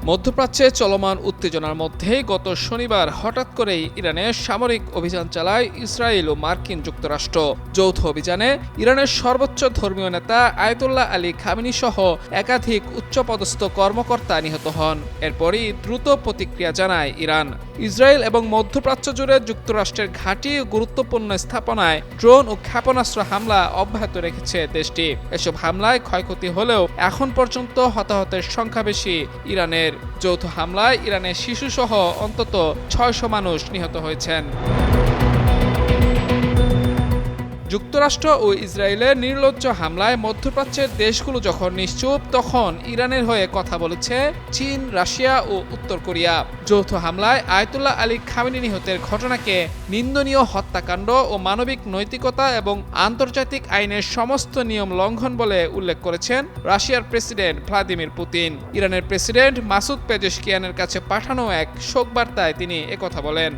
মধ্যপ্রাচ্যে চলমান উত্তেজনার মধ্যেই গত শনিবার হঠাৎ করেই ইরানে সামরিক অভিযান চালায় ইসরায়েল ও মার্কিন যুক্তরাষ্ট্র। যৌথ অভিযানে ইরানের সর্বোচ্চ ধর্মীয় নেতা আয়াতুল্লাহ আলী খামেনি সহ একাধিক উচ্চপদস্থ কর্মকর্তা নিহত হন। এরপরই দ্রুত প্রতিক্রিয়া জানায় ইরান। ইসরায়েল এবং মধ্যপ্রাচ্য জুড়ে যুক্তরাষ্ট্রের ঘাঁটি ও গুরুত্বপূর্ণ স্থাপনায় ড্রোন ও ক্ষেপণাস্ত্র হামলা অব্যাহত রেখেছে দেশটি। এসব হামলায় ক্ষয়ক্ষতি হলেও এখন পর্যন্ত হতাহতের সংখ্যা বেশি ইরানের। যৌথ হামলায় ইরানের শিশুসহ অন্তত ৬০০ মানুষ নিহত হয়েছেন। যুক্তরাষ্ট্র ও ইসরায়েলের নির্লজ্জ হামলায় মধ্যপ্রাচ্যের দেশগুলো যখন নিশ্চুপ, তখন ইরানের হয়ে কথা বলেছে চীন, রাশিয়া ও উত্তর কোরিয়া। যৌথ হামলায় আয়াতুল্লাহ আলী খামেনি নিহতের ঘটনাকে নিন্দনীয় হত্যাকাণ্ড ও মানবিক নৈতিকতা এবং আন্তর্জাতিক আইনের সমস্ত নিয়ম লঙ্ঘন বলে উল্লেখ করেছেন রাশিয়ার প্রেসিডেন্ট ভ্লাদিমির পুতিন। ইরানের প্রেসিডেন্ট মাসুদ পেজেশকিয়ানের কাছে পাঠানো এক শোকবার্তায় তিনি একথা বলেন।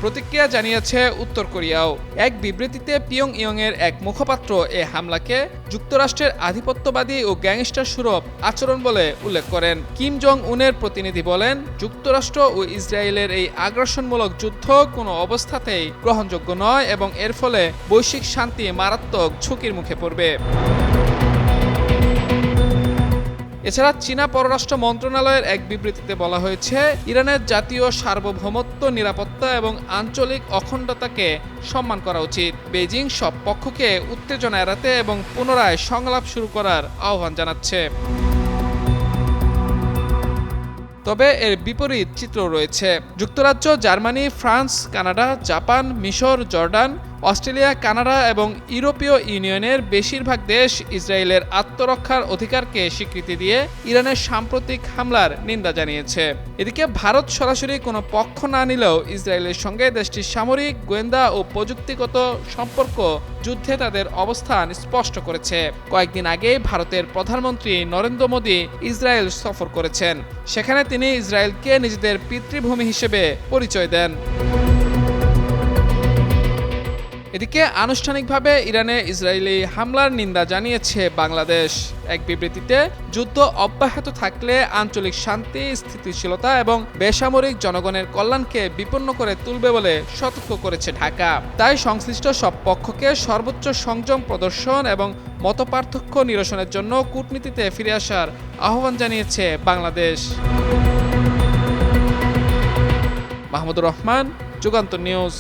প্রতিক্রিয়া জানিয়েছে উত্তর কোরিয়াও। এক বিবৃতিতে পিয়ংইয়ংয়ের এক মুখপাত্র এ হামলাকে যুক্তরাষ্ট্রের আধিপত্যবাদী ও গ্যাংস্টার সুলভ আচরণ বলে উল্লেখ করেন। কিম জং উনের প্রতিনিধি বলেন, যুক্তরাষ্ট্র ও ইসরায়েলের এই আগ্রাসনমূলক যুদ্ধ কোনো অবস্থাতেই গ্রহণযোগ্য নয় এবং এর ফলে বৈশ্বিক শান্তি মারাত্মক ঝুঁকির মুখে পড়বে। এছাড়া চীনা পররাষ্ট্র মন্ত্রণালয়ের এক বিবৃতিতে বলা হয়েছে, ইরানের জাতীয় সার্বভৌমত্ব, নিরাপত্তা এবং আঞ্চলিক অখণ্ডতাকে সম্মান করা উচিত। বেজিং সব পক্ষকে উত্তেজনা এড়াতে এবং পুনরায় সংলাপ শুরু করার আহ্বান জানাচ্ছে। তবে এর বিপরীত চিত্র রয়েছে। যুক্তরাজ্য, জার্মানি, ফ্রান্স, কানাডা, জাপান, মিশর, জর্ডান, অস্ট্রেলিয়া, কানাডা এবং ইউরোপীয় ইউনিয়নের বেশিরভাগ দেশ ইসরায়েলের আত্মরক্ষার অধিকারকে স্বীকৃতি দিয়ে ইরানের সাম্প্রতিক হামলার নিন্দা জানিয়েছে। এদিকে ভারত সরাসরি কোনো পক্ষ না নিলেও ইসরায়েলের সঙ্গে দেশটির সামরিক, গোয়েন্দা ও প্রযুক্তিগত সম্পর্ক যুদ্ধে তাদের অবস্থান স্পষ্ট করেছে। কয়েকদিন আগে ভারতের প্রধানমন্ত্রী নরেন্দ্র মোদী ইসরায়েল সফর করেছেন। সেখানে তিনি ইসরায়েলকে নিজেদের পিতৃভূমি হিসেবে পরিচয় দেন। এদিকে আনুষ্ঠানিকভাবে ইরানে ইসরায়েলি হামলার নিন্দা জানিয়েছে বাংলাদেশ। এক বিবৃতিতে, যুদ্ধ অব্যাহত থাকলে আঞ্চলিক শান্তি, স্থিতিশীলতা এবং বেসামরিক জনগণের কল্যাণকে বিপন্ন করে তুলবে বলে সতর্ক করেছে ঢাকা। তাই সংশ্লিষ্ট সব পক্ষকে সর্বোচ্চ সংযম প্রদর্শন এবং মতপার্থক্য নিরসনের জন্য কূটনীতিতে ফিরে আসার আহ্বান জানিয়েছে বাংলাদেশ। মাহমুদুর রহমান, যুগান্তর নিউজ।